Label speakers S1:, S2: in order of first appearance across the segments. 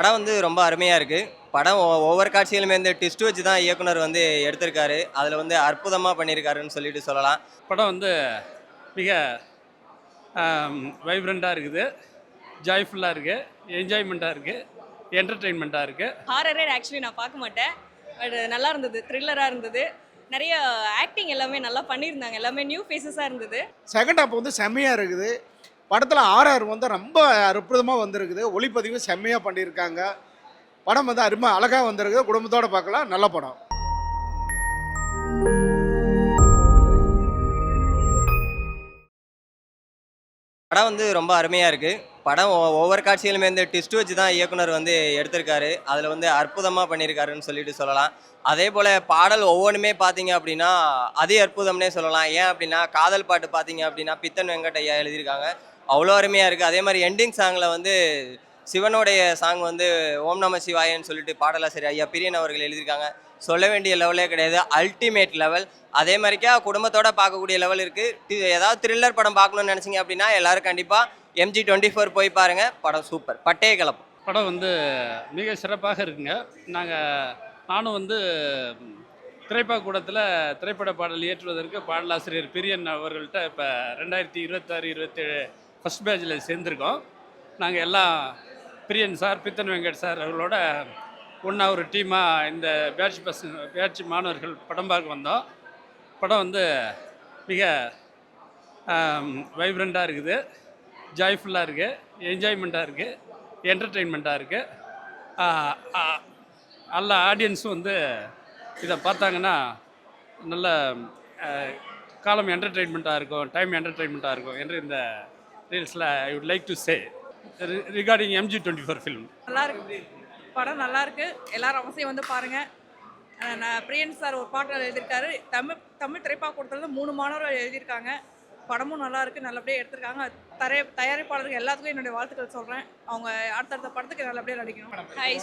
S1: படம் வந்து ரொம்ப அருமையா இருக்கு. படம் ஒவ்வொரு காட்சியிலுமே வந்து ட்விஸ்ட் வச்சு தான் இயக்குனர் வந்து எடுத்திருக்காரு. அதுல வந்து அற்புதமா பண்ணியிருக்காருன்னு சொல்லிட்டு சொல்லலாம்.
S2: படம் வந்து மிக வைப்ரண்ட்டாக இருக்குது, ஜாய்ஃபுல்லாக இருக்குது, என்ஜாய்மெண்ட்டாக இருக்குது, என்டர்டெயின்மெண்ட்டாக இருக்குது.
S3: ஹாரரே ஆக்சுவலி நான் பார்க்க மாட்டேன். பட் நல்லா இருந்தது, த்ரில்லராக இருந்தது. நிறைய ஆக்டிங் எல்லாமே நல்லா பண்ணியிருந்தாங்க. எல்லாமே நியூ ஃபேஸஸாக இருந்தது.
S4: செகண்ட் ஹாப் வந்து செம்மையாக இருக்குது. படத்தில் ஆர்ஆர் வந்து ரொம்ப அற்புதமாக வந்திருக்குது. ஒளிப்பதிவு செம்மையாக பண்ணியிருக்காங்க. படம் வந்து அருமை அழகாக வந்திருக்குது. குடும்பத்தோடு பார்க்கலாம். நல்ல படம்.
S1: படம் வந்து ரொம்ப அருமையா இருக்கு. படம் ஒவ்வொரு காட்சியிலுமே வந்து ட்விஸ்ட் வச்சு தான் இயக்குனர் வந்து எடுத்திருக்காரு. அதுல வந்து அற்புதமா பண்ணியிருக்காருன்னு சொல்லிட்டு சொல்லலாம். அதேபோல பாடல் ஒவ்வொன்றுமே பார்த்தீங்க அப்படின்னா, அதி அற்புதம்னே சொல்லலாம். ஏன் அப்படின்னா, காதல் பாட்டு பார்த்தீங்க அப்படின்னா, பித்தன் வெங்கட் ஐயா எழுதியிருக்காங்க. அவ்வளோ அருமையா இருக்கு. அதே மாதிரி எண்டிங் சாங்ல வந்து சிவனுடைய சாங் வந்து ஓம் நம சிவாயன்னு சொல்லிட்டு பாடலாசிரியர் ஐயா பிரியன் அவர்கள் எழுதியிருக்காங்க. சொல்ல வேண்டிய லெவலே கிடையாது. Ultimate level. அதே மாதிரிக்கா குடும்பத்தோட பார்க்கக்கூடிய லெவல் இருக்கு. ஏதாவது த்ரில்லர் படம் பார்க்கணும்னு நினைச்சீங்க அப்படின்னா எல்லாரும் கண்டிப்பா MG24 போய் பாருங்க. படம் சூப்பர். பட்டையை கிளப்பும்.
S2: படம் வந்து மிக சிறப்பாக இருக்குங்க. நானும் வந்து திரைப்படக்கூடத்தில் திரைப்பட பாடல் இயற்றுவதற்கு பாடலாசிரியர் பிரியன் அவர்கள்ட்ட இப்போ 2026-27 ஃபஸ்ட் பேட்சில் சேர்ந்துருக்கோம். நாங்கள் எல்லாம் பிரியன் சார், பித்தன் வெங்கட் சார் அவர்களோட ஒன்றா ஒரு டீமாக இந்த பேட்ச் மாணவர்கள் படம் பார்க்க வந்தோம். படம் வந்து மிக வைப்ரண்ட்டாக இருக்குது, ஜாய்ஃபுல்லாக இருக்குது, என்ஜாய்மெண்ட்டாக இருக்குது, என்டர்டெயின்மெண்ட்டாக இருக்குது. எல்லா ஆடியன்ஸும் வந்து இதை பார்த்தாங்கன்னா நல்ல காலம் என்டர்டெயின்மெண்ட்டாக இருக்கும், டைம் என்டர்டெயின்மெண்ட்டாக இருக்கும் என்று இந்த ரீல்ஸில் I would like to say regarding MG24 film.
S3: நல்லா இருக்கு, படம் நல்லா இருக்கு. எல்லாரும் அவசியம் வந்து பாருங்க. நான் பிரியன் சார் ஒரு பாட்டு எழுதியிருக்காரு. தமிழ் திரைப்படக்கூடத்தில் 3 மாணவர்கள் எழுதியிருக்காங்க. படமும் நல்லா இருக்கு, நல்லபடியாக எடுத்திருக்காங்க. தயாரிப்பாளர்கள் எல்லாத்துக்கும் என்னுடைய வாழ்த்துக்கள் சொல்கிறேன். அவங்க அடுத்தடுத்த படத்துக்கு நல்லபடியாக நடிக்கணும். ஹாய்,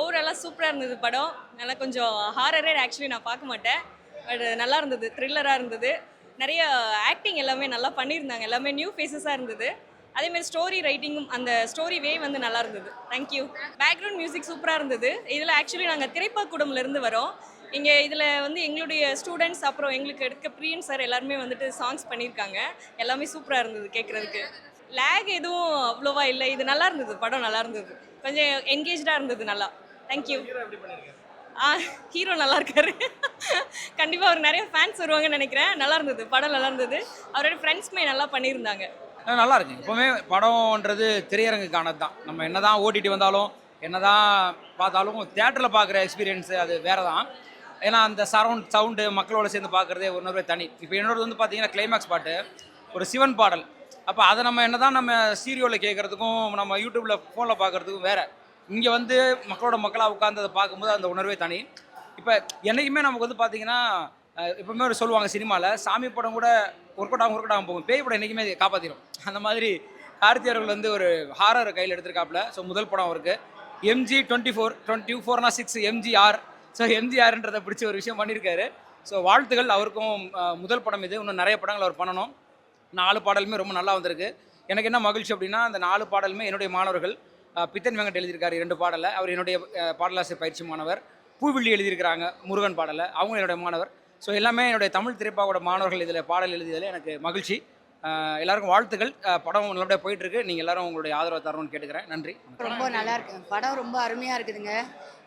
S3: ஓவராலாக சூப்பராக இருந்தது படம். நல்லா கொஞ்சம் ஹாரரே ஆக்சுவலி நான் பார்க்க மாட்டேன். பட் நல்லா இருந்தது, த்ரில்லராக இருந்தது. நிறைய ஆக்டிங் எல்லாமே நல்லா பண்ணியிருந்தாங்க. எல்லாமே நியூ ஃபேஸஸாக இருந்தது. அதேமாதிரி ஸ்டோரி ரைட்டிங்கும் அந்த ஸ்டோரி வே வந்து நல்லா இருந்தது. தேங்க்யூ. பேக்ரவுண்ட் மியூசிக் சூப்பராக இருந்தது. இதில் ஆக்சுவலி நாங்கள் திரைப்படக்கூடம்லேருந்து வரோம். இங்கே இதில் வந்து எங்களுடைய ஸ்டூடெண்ட்ஸ் அப்புறம் எங்களுக்கு எடுக்க பிரியன் சார் எல்லாருமே வந்துட்டு சாங்ஸ் பண்ணியிருக்காங்க. எல்லாமே சூப்பராக இருந்தது கேட்குறதுக்கு. லேக் எதுவும் அவ்வளோவா இல்லை. இது நல்லா இருந்தது, படம் நல்லா இருந்தது. கொஞ்சம் என்கேஜாக இருந்தது நல்லா. தேங்க்யூ. ஹீரோ நல்லா இருக்காரு. கண்டிப்பாக அவர் நிறைய ஃபேன்ஸ் வருவாங்கன்னு நினைக்கிறேன். நல்லா இருந்தது, படம் நல்லா இருந்தது. அவரோட ஃப்ரெண்ட்ஸுமே நல்லா பண்ணியிருந்தாங்க.
S5: நல்லா இருக்குங்க. எப்போவுமே படம்ன்றது திரையரங்குக்கானது தான். நம்ம என்ன தான் ஓடிடி வந்தாலும் என்ன தான் பார்த்தாலும் தியேட்டரில் பார்க்குற எக்ஸ்பீரியன்ஸு அது வேறு தான். ஏன்னா அந்த சவுண்டு மக்களோட சேர்ந்து பார்க்குறதே ஒன்றே தனி. இப்போ என்னோடது வந்து பார்த்தீங்கன்னா கிளைமேக்ஸ் பாட்டு ஒரு சிவன் பாடல். அப்போ அதை நம்ம என்ன தான் நம்ம சீரியோவில் கேட்குறதுக்கும் நம்ம யூடியூப்பில் ஃபோனில் பார்க்குறதுக்கும் வேறு. இங்கே வந்து மக்களாக உட்காந்து அதை பார்க்கும்போது அந்த உணர்வே தனி. இப்போ என்றைக்குமே நமக்கு வந்து பார்த்தீங்கன்னா எப்பவுமே ஒரு சொல்லுவாங்க சினிமாவில் சாமி படம் கூட ஒர்க் அவுட் ஆகும் போகும், பேய் படம் என்றைக்குமே காப்பாற்றிடும். அந்த மாதிரி கார்த்தி அவர்கள் வந்து ஒரு ஹாரர் கையில் எடுத்திருக்காப்புல. ஸோ முதல் படம் அவருக்கு MG24 6 MGR. ஸோ MGRன்றதை பிடிச்ச ஒரு விஷயம் பண்ணியிருக்காரு. ஸோ வாழ்த்துக்கள் அவருக்கும். முதல் படம் இது, இன்னும் நிறைய படங்கள் அவர் பண்ணணும். 4 பாடலுமே ரொம்ப நல்லா வந்திருக்கு. எனக்கு என்ன மகிழ்ச்சி அப்படின்னா அந்த 4 பாடலுமே என்னுடைய மாணவர்கள். பித்தன் வெங்கட் எழுதியிருக்காரு 2 பாடலை, அவர் என்னுடைய பாடலாசிரியர் பயிற்சி மாணவர். பூவில்லி எழுதியிருக்கிறாங்க முருகன் பாடலை, அவங்க என்னுடைய மாணவர். ஸோ எல்லாமே என்னுடைய தமிழ் திரைப்பாவோட மாணவர்கள் இதில் பாடல் எழுதியதில் எனக்கு மகிழ்ச்சி. எல்லாருக்கும் வாழ்த்துக்கள். படம் நல்லபடியாக போயிட்டுருக்கு. நீங்கள் எல்லாரும் உங்களுடைய ஆதரவு தரணும்னு கேட்டுக்கிறேன். நன்றி.
S6: ரொம்ப நல்லா இருக்கு. படம் ரொம்ப அருமையாக இருக்குதுங்க.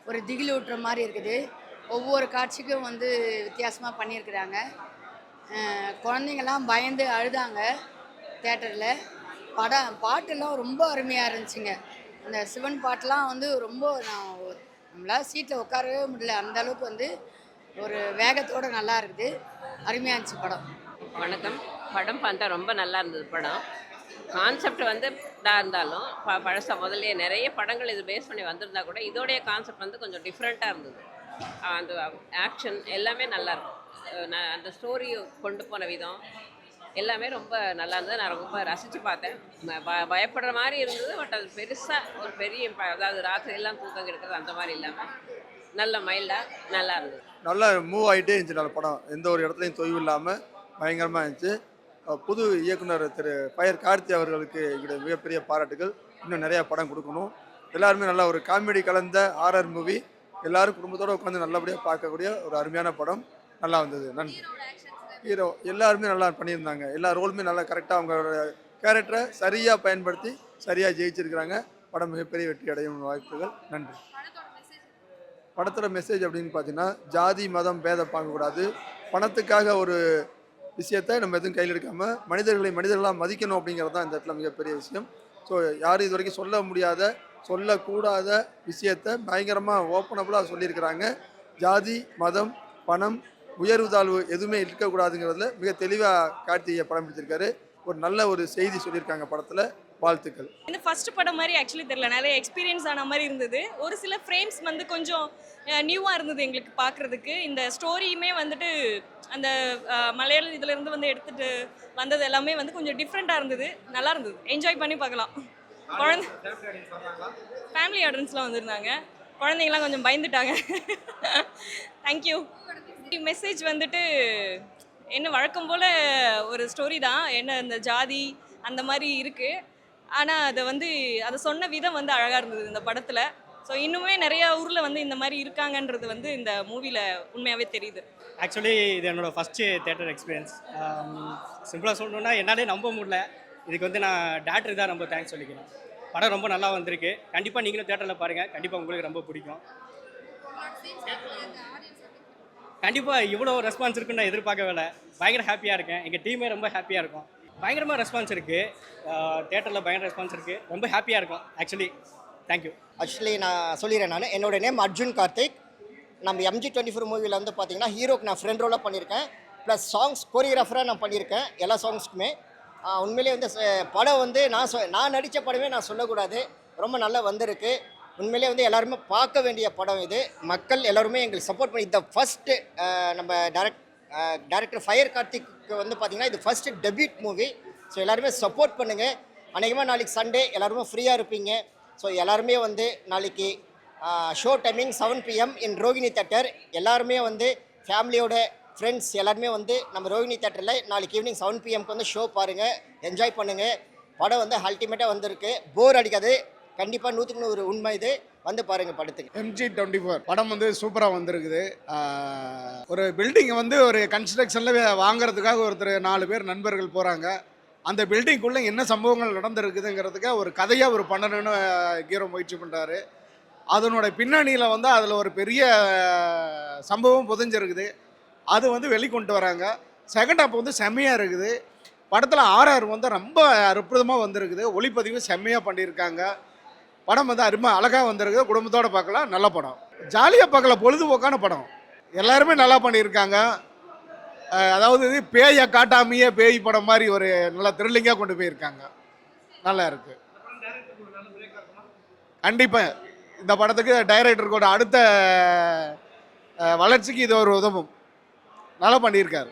S6: ஒரு திகில் ஊட்டுற மாதிரி இருக்குது. ஒவ்வொரு காட்சிக்கும் வந்து வித்தியாசமாக பண்ணியிருக்கிறாங்க. குழந்தைங்கள்லாம் பயந்து அழுதாங்க தேட்டரில். பாட்டெல்லாம் ரொம்ப அருமையாக இருந்துச்சுங்க. அந்த சிவன் பாட்டெலாம் வந்து ரொம்ப நம்மளால் சீட்டில் உட்காரவே முடியல. அந்த அளவுக்கு வந்து ஒரு வேகத்தோடு நல்லா இருக்குது. அருமையாக இருந்துச்சு படம்.
S7: வணக்கம். படம் பார்த்தா ரொம்ப நல்லா இருந்தது. படம் கான்செப்ட் வந்து இதாக இருந்தாலும் பழச முதல்ல நிறைய படங்கள் இது பேஸ் பண்ணி வந்திருந்தா கூட இதோடைய கான்செப்ட் வந்து கொஞ்சம் டிஃப்ரெண்ட்டாக இருந்தது. அந்த ஆக்ஷன் எல்லாமே நல்லாயிருக்கும். அந்த ஸ்டோரியை கொண்டு போன விதம் எல்லாமே ரொம்ப நல்லா இருந்தது. நான் ரொம்ப ரசித்து பார்த்தேன். பயப்படுற மாதிரி இருந்தது. பட் அது பெருசாக ஒரு பெரிய அதாவது ராத்திரி எல்லாம் தூக்கம் கெடுக்கிறது அந்த மாதிரி இல்லாமல் நல்ல மைல்டாக நல்லா இருந்தது.
S8: நல்லா மூவ் ஆகிட்டே இருந்துச்சு. நல்ல படம், எந்த ஒரு இடத்துலையும் தொய்வு இல்லாமல் பயங்கரமாக இருந்துச்சு. புது இயக்குனர் திரு கார்த்தி அவர்களுக்கு எங்களுடைய மிகப்பெரிய பாராட்டுகள். இன்னும் நிறையா படம் கொடுக்கணும். எல்லாருமே நல்ல ஒரு காமெடி கலந்த ஹாரர் மூவி. எல்லாரும் குடும்பத்தோடு உட்காந்து நல்லபடியாக பார்க்கக்கூடிய ஒரு அருமையான படம். நல்லா வந்தது. நன்றி. ஹீரோ எல்லாருமே நல்லா பண்ணியிருந்தாங்க. எல்லா ரோலுமே நல்லா கரெக்டாக அவங்களோட கேரக்டரை சரியாக பயன்படுத்தி சரியாக ஜெயிச்சிருக்கிறாங்க. படம் மிகப்பெரிய வெற்றி அடையும் வாய்ப்புகள். நன்றி. படத்தோட மெசேஜ் அப்படின்னு பார்த்தீங்கன்னா, ஜாதி மதம் பேதம் பார்க்கக்கூடாது. பணத்துக்காக ஒரு விஷயத்தை நம்ம எதுவும் கையில் எடுக்காமல் மனிதர்களை மனிதர்களாக மதிக்கணும் அப்படிங்கிறது தான் இந்த இடத்துல மிகப்பெரிய விஷயம். ஸோ யாரும் இது வரைக்கும் சொல்ல முடியாத சொல்லக்கூடாத விஷயத்தை பயங்கரமாக ஓப்பனபுளாக சொல்லியிருக்கிறாங்க. ஜாதி மதம் பணம் உயர்வு தாழ்வு எதுவுமே இருக்கக்கூடாதுங்கிறதுல மிக தெளிவாக கார்த்திகை படம் பிடிச்சிருக்காரு. ஒரு நல்ல ஒரு செய்தி சொல்லியிருக்காங்க படத்தில். வாழ்த்துக்கள்.
S9: இந்த ஃபர்ஸ்ட் படம் மாதிரி ஆக்சுவலி தெரியல, நிறைய எக்ஸ்பீரியன்ஸ் ஆன மாதிரி இருந்தது. ஒரு சில ஃப்ரேம்ஸ் வந்து கொஞ்சம் நியூவாக இருந்தது எங்களுக்கு பார்க்குறதுக்கு. இந்த ஸ்டோரியுமே வந்துட்டு அந்த மலையாள இதிலேருந்து வந்து எடுத்துகிட்டு வந்தது எல்லாமே வந்து கொஞ்சம் டிஃப்ரெண்ட்டாக இருந்தது. நல்லா இருந்தது, என்ஜாய் பண்ணி பார்க்கலாம். குழந்தை ஃபேமிலி ஆடியன்ஸ்லாம் வந்திருந்தாங்க. குழந்தைங்களாம் கொஞ்சம் பயந்துட்டாங்க. தேங்க்யூ. மெசேஜ் வந்துட்டு என்ன வழக்கம் போல் ஒரு ஸ்டோரி தான். என்ன இந்த ஜாதி அந்த மாதிரி இருக்குது. ஆனால் அதை வந்து அதை சொன்ன விதம் வந்து அழகாக இருந்தது இந்த படத்தில். ஸோ இன்னுமே நிறையா ஊரில் வந்து இந்த மாதிரி இருக்காங்கன்றது வந்து இந்த மூவியில் உண்மையாகவே தெரியுது.
S10: ஆக்சுவலி இது என்னோடய ஃபஸ்ட்டு தேட்டர் எக்ஸ்பீரியன்ஸ். சிம்பிளாக சொல்லணுன்னா என்னாலே நம்ப முடியல. இதுக்கு வந்து நான் டேரக்டருக்கு தான் ரொம்ப தேங்க்ஸ் சொல்லிக்கிறேன். படம் ரொம்ப நல்லா வந்திருக்கு. கண்டிப்பாக நீங்களும் தேட்டரில் பாருங்கள். கண்டிப்பாக உங்களுக்கு ரொம்ப பிடிக்கும். கண்டிப்பாக இவ்வளோ ரெஸ்பான்ஸ் இருக்குன்னு நான் எதிர்பார்க்கவே இல்லை. பயங்கர ஹாப்பியாக இருக்கேன். எங்கள் டீமே ரொம்ப ஹாப்பியாக இருக்கும். பயங்கரமாக ரெஸ்பான்ஸ் இருக்குது. தேட்டரில் பயங்கர ரெஸ்பான்ஸ் இருக்குது. ரொம்ப ஹாப்பியாக இருக்கும் ஆக்சுவலி. தேங்க்யூ.
S11: ஆக்சுவலி நான் சொல்லிடுறேன். என்னோட நேம் அர்ஜுன் கார்த்திக். நம்ம MG24 மூவியில் வந்து பார்த்தீங்கன்னா ஹீரோக்கு நான் ஃப்ரெண்ட் ரோலாக பண்ணியிருக்கேன். ப்ளஸ் சாங்ஸ் கோரியோகிராஃபராக நான் பண்ணியிருக்கேன் எல்லா சாங்ஸ்க்குமே. உண்மையிலே வந்து படம் வந்து நான் நடித்த படமே நான் சொல்லக்கூடாது, ரொம்ப நல்லா வந்திருக்கு. உண்மையிலே வந்து எல்லாருமே பார்க்க வேண்டிய படம் இது. மக்கள் எல்லாருமே எங்களுக்கு சப்போர்ட் பண்ணி இந்த ஃபஸ்ட்டு நம்ம டைரக்டர் ஃபயர் கார்த்திக்கு வந்து பார்த்திங்கன்னா இது ஃபஸ்ட்டு டெபியூட் மூவி. ஸோ எல்லாருமே சப்போர்ட் பண்ணுங்கள். அநேகமாக நாளைக்கு சண்டே எல்லாருமே ஃப்ரீயாக இருப்பீங்க. ஸோ எல்லாருமே வந்து நாளைக்கு ஷோ டைமிங் 7 PM இன் ரோகிணி தேட்டர். எல்லாருமே வந்து ஃபேமிலியோட ஃப்ரெண்ட்ஸ் எல்லாருமே வந்து நம்ம ரோகிணி தேட்டரில் நாளைக்கு ஈவினிங் 7 PMக்கு வந்து ஷோ பாருங்கள், என்ஜாய் பண்ணுங்கள். படம் வந்து அல்டிமேட்டாக வந்திருக்கு, போர் அடிக்காது. கண்டிப்பாக 100க்கு 100 உண்மை இது. வந்து பாருங்கள் படத்துக்கு.
S4: MG24 படம் வந்து சூப்பராக வந்திருக்குது. ஒரு பில்டிங்கை வந்து ஒரு கன்ஸ்ட்ரக்ஷனில் வாங்குறதுக்காக ஒருத்தர் 4 பேர் நண்பர்கள் போகிறாங்க. அந்த பில்டிங்குள்ளே என்ன சம்பவங்கள் நடந்திருக்குதுங்கிறதுக்காக ஒரு கதையாக ஒரு பண்ணணுன்னு ஹீரோ முயற்சி பண்ணுறாரு. அதனோட பின்னணியில் வந்து அதில் ஒரு பெரிய சம்பவம் புதைஞ்சிருக்குது. அது வந்து வெளிக்கொண்டு வராங்க. செகண்ட் ஹாப் வந்து செம்மையாக இருக்குது. படத்தில் RR வந்து ரொம்ப அற்புதமாக வந்திருக்குது. ஒளிப்பதிவு செம்மையாக பண்ணியிருக்காங்க. படம் வந்து அழகாக வந்திருக்கு. குடும்பத்தோடு பார்க்கலாம். நல்ல படம், ஜாலியாக பார்க்கலாம், பொழுதுபோக்கான படம். எல்லாருமே நல்லா பண்ணியிருக்காங்க. அதாவது பேயை காட்டாமையே பேய் படம் மாதிரி ஒரு நல்ல த்ரில்லிங்காக கொண்டு போயிருக்காங்க. நல்லா இருக்குது. கண்டிப்பாக இந்த படத்துக்கு டைரக்டருக்கோட அடுத்த வளர்ச்சிக்கு இது ஒரு உதவும். நல்லா பண்ணியிருக்காரு.